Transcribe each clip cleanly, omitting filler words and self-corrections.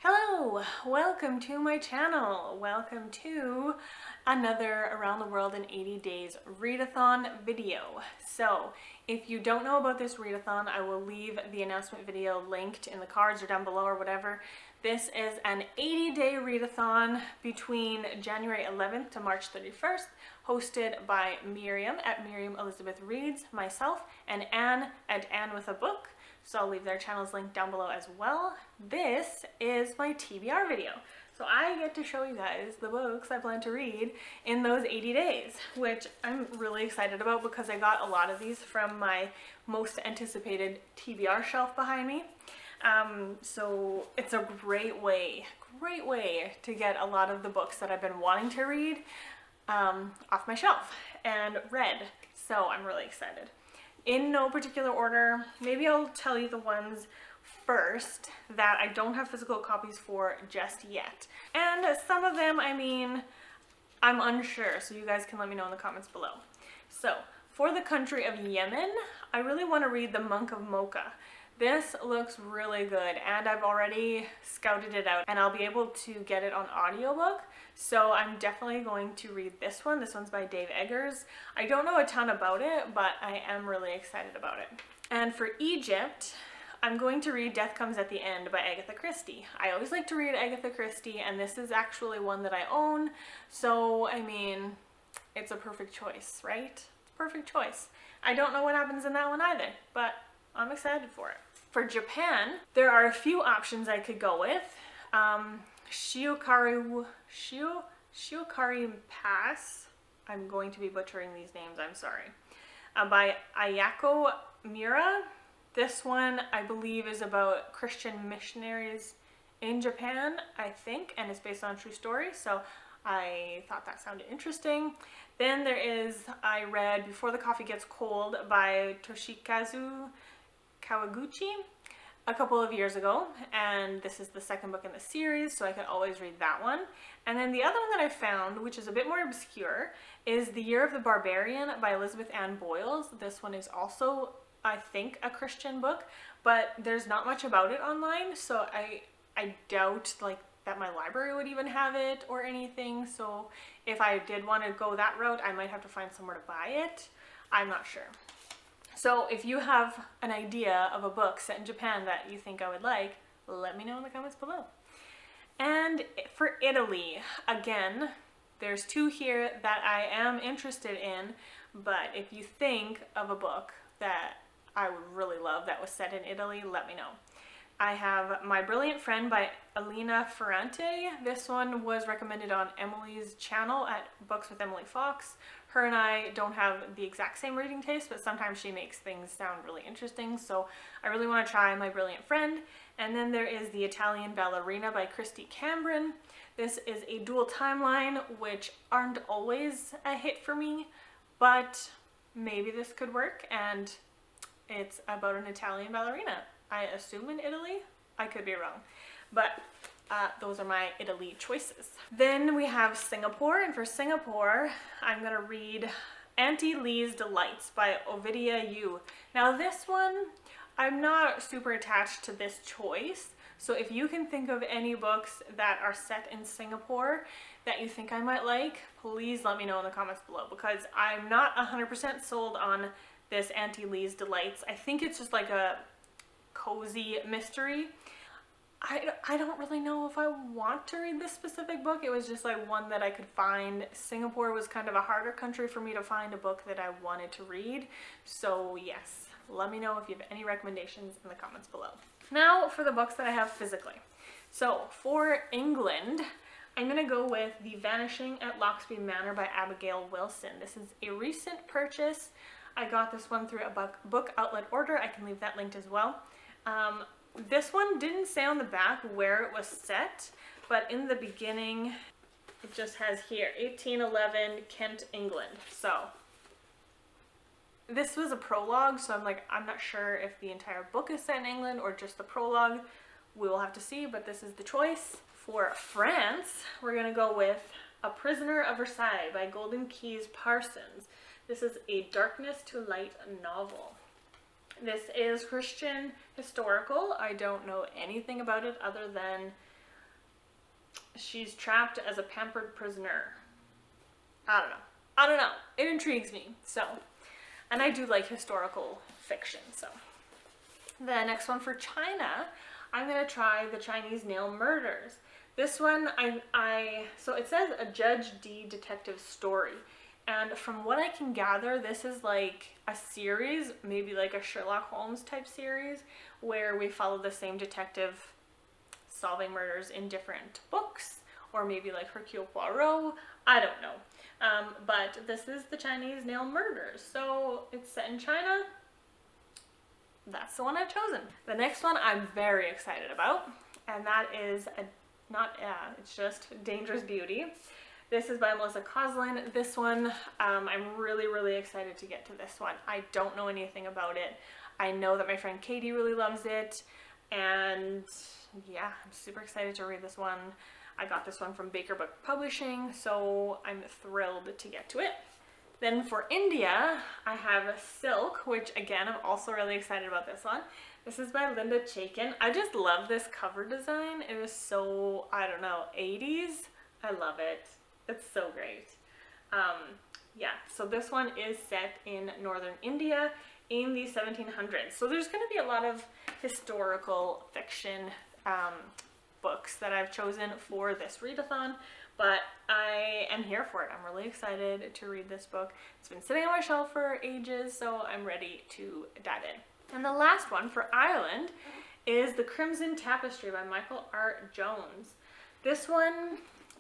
Hello, welcome to my channel. Welcome to another Around the World in 80 Days readathon video. So if you don't know about this readathon, I will leave the announcement video linked in the cards or down below or whatever. This is an 80-day readathon between January 11th to March 31st, hosted by Miriam at Miriam Elizabeth Reads, myself, and Anne at Anne with a Book. So I'll leave their channels linked down below as well. This is my TBR video. So I get to show you guys the books I plan to read in those 80 days, which I'm really excited about because I got a lot of these from my most anticipated TBR shelf behind me. So it's a great way to get a lot of the books that I've been wanting to read off my shelf and read. So I'm really excited. In no particular order, maybe I'll tell you the ones first that I don't have physical copies for just yet. And some of them, I mean, I'm unsure, so you guys can let me know in the comments below. So, for the country of Yemen, I really want to read The Monk of Mocha. This looks really good, and I've already scouted it out, and I'll be able to get it on audiobook. So I'm definitely going to read this one. This one's by Dave Eggers. I don't know a ton about it, but I am really excited about it. And for Egypt, I'm going to read Death Comes at the End by Agatha Christie. I always like to read Agatha Christie, and this is actually one that I own. So, I mean, it's a perfect choice, right? Perfect choice. I don't know what happens in that one either, but I'm excited for it. For Japan, there are a few options I could go with. Shiokari Pass. I'm going to be butchering these names, I'm sorry. By Ayako Miura. This one, I believe, is about Christian missionaries in Japan, I think, and it's based on a true story, so I thought that sounded interesting. Then there is, I read Before the Coffee Gets Cold by Toshikazu Kawaguchi a couple of years ago, and this is the second book in the series, so I could always read that one. And then the other one that I found, which is a bit more obscure, is The Year of the Barbarian by Elizabeth Ann Boyles. This one is also, I think, a Christian book, but there's not much about it online, so I doubt that my library would even have it or anything. So if I did want to go that route, I might have to find somewhere to buy it. I'm not sure. So if you have an idea of a book set in Japan that you think I would like, let me know in the comments below. And for Italy, again, there's two here that I am interested in, but if you think of a book that I would really love that was set in Italy, let me know. I have My Brilliant Friend by Elena Ferrante. This one was recommended on Emily's channel at Books with Emily Fox. Her and I don't have the exact same reading taste, but sometimes she makes things sound really interesting, so I really want to try My Brilliant Friend. And then there is The Italian Ballerina by Christy Cambrin. This is a dual timeline, which aren't always a hit for me, but maybe this could work, and it's about an Italian ballerina. I assume in Italy. I could be wrong, but those are my Italy choices. Then we have Singapore, and for Singapore, I'm gonna read Auntie Lee's Delights by Ovidia Yu. Now this one, I'm not super attached to this choice, so if you can think of any books that are set in Singapore that you think I might like, please let me know in the comments below, because I'm not 100% sold on this Auntie Lee's Delights. I think it's just like a cozy mystery. I don't really know if I want to read this specific book. It was just like one that I could find. Singapore was kind of a harder country for me to find a book that I wanted to read. So yes, let me know if you have any recommendations in the comments below. Now for the books that I have physically. So for England, I'm gonna go with The Vanishing at Loxby Manor by Abigail Wilson. This is a recent purchase. I got this one through a book outlet order. I can leave that linked as well. This one didn't say on the back where it was set, but in the beginning, it just has here, 1811, Kent, England. So this was a prologue, so I'm not sure if the entire book is set in England or just the prologue. We will have to see, but this is the choice. For France, we're gonna go with A Prisoner of Versailles by Golden Keys Parsons. This is a darkness to light novel. This is Christian historical. I don't know anything about it other than she's trapped as a pampered prisoner. I don't know. I don't know. It intrigues me. So, and I do like historical fiction. So, the next one for China, I'm gonna try The Chinese Nail Murders. This one, so it says a Judge D detective story. And from what I can gather, this is like a series, maybe like a Sherlock Holmes type series, where we follow the same detective solving murders in different books, or maybe like Hercule Poirot, I don't know. But this is The Chinese Nail Murders, so it's set in China. That's the one I've chosen. The next one I'm very excited about, and that is it's just Dangerous Beauty. This is by Melissa Coslin. This one, I'm really, really excited to get to this one. I don't know anything about it. I know that my friend Katie really loves it, and yeah, I'm super excited to read this one. I got this one from Baker Book Publishing, so I'm thrilled to get to it. Then for India, I have Silk, which again, I'm also really excited about this one. This is by Linda Chaikin. I just love this cover design. It is so, I don't know, 80s. I love it. It's so great. Yeah, so this one is set in northern India in the 1700s. So there's going to be a lot of historical fiction books that I've chosen for this readathon, but I am here for it. I'm really excited to read this book. It's been sitting on my shelf for ages, so I'm ready to dive in. And the last one for Ireland is The Crimson Tapestry by Michael R. Jones. This one,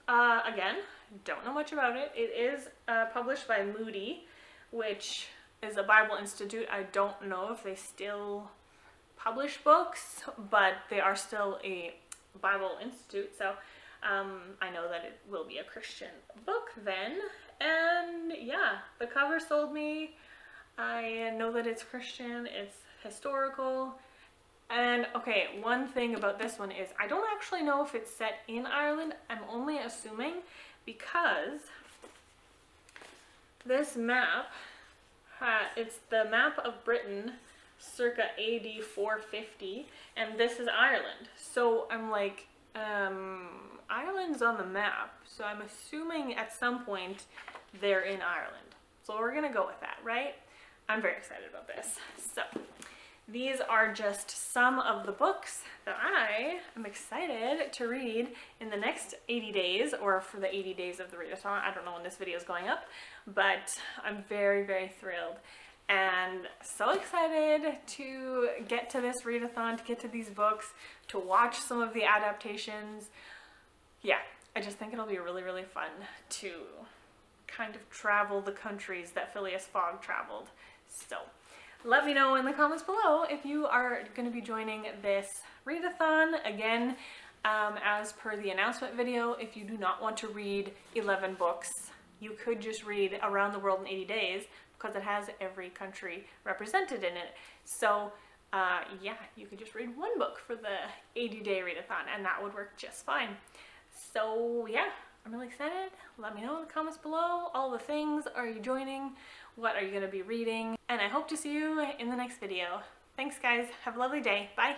again, don't know much about it. It is published by Moody, which is a Bible Institute. I don't know if they still publish books, but they are still a Bible Institute, so I know that it will be a Christian book then. And yeah, the cover sold me. I know that it's Christian, it's historical. And okay, one thing about this one is I don't actually know if it's set in Ireland. I'm only assuming because this map, it's the map of Britain circa AD 450, and this is Ireland. So I'm like, Ireland's on the map, so I'm assuming at some point they're in Ireland. So we're gonna go with that, right? I'm very excited about this. So these are just some of the books that I am excited to read in the next 80 days, or for the 80 days of the readathon. I don't know when this video is going up, but I'm very, very thrilled and so excited to get to this readathon, to get to these books, to watch some of the adaptations. Yeah, I just think it'll be really, really fun to kind of travel the countries that Phileas Fogg traveled. So let me know in the comments below if you are going to be joining this readathon. Again, as per the announcement video, if you do not want to read 11 books, you could just read Around the World in 80 Days, because it has every country represented in it. So yeah, you could just read one book for the 80-day readathon, and that would work just fine. So yeah, I'm really excited. Let me know in the comments below all the things. Are you joining? What are you going to be reading? And I hope to see you in the next video. Thanks guys. Have a lovely day. Bye.